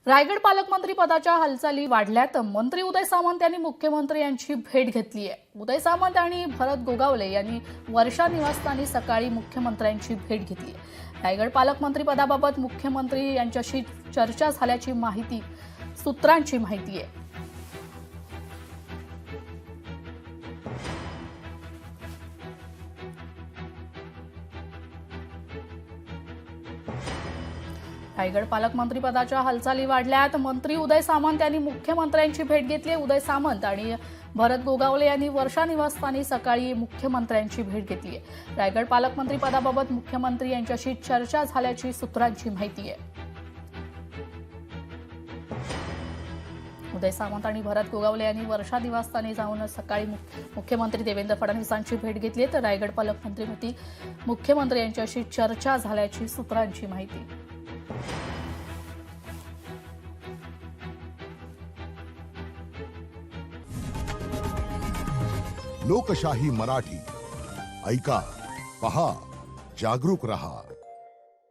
रायगड पालकमंत्री पदाच्या हालचाली वाढल्यात। मंत्री उदय सामंत यांनी मुख्यमंत्री यांची भेट घेतली आहे। उदय सामंत आणि भरत गोगावले यांनी वर्षा निवासस्थानी सकाळी मुख्यमंत्र्यांची भेट घेतली आहे। रायगड पालकमंत्री पदाबाबत मुख्यमंत्री यांच्याशी चर्चा झाल्याची माहिती सूत्रांची माहिती आहे। रायगड पालकमंत्री पदाच्या हालचाली वाढल्यात। मंत्री उदय सामंत यांनी मुख्यमंत्र्यांची भेट घेतली आहे। उदय सामंत आणि भरत गोगावले यांनी वर्षा निवासस्थानी सकाळी मुख्यमंत्र्यांची भेट घेतली आहे। रायगड पालकमंत्री पदाबाबत मुख्यमंत्री यांच्याशी चर्चा झाल्याची सूत्रांची माहिती आहे। उदय सामंत आणि भरत गोगावले यांनी वर्षा निवासस्थानी जाऊन सकाळी मुख्यमंत्री देवेंद्र फडणवीसांची भेट घेतली आहे। तर रायगड पालकमंत्रीमध्ये मुख्यमंत्री यांच्याशी चर्चा झाल्याची सूत्रांची माहिती। लोकशाही मराठी ऐका, पहा, जागरूक रहा।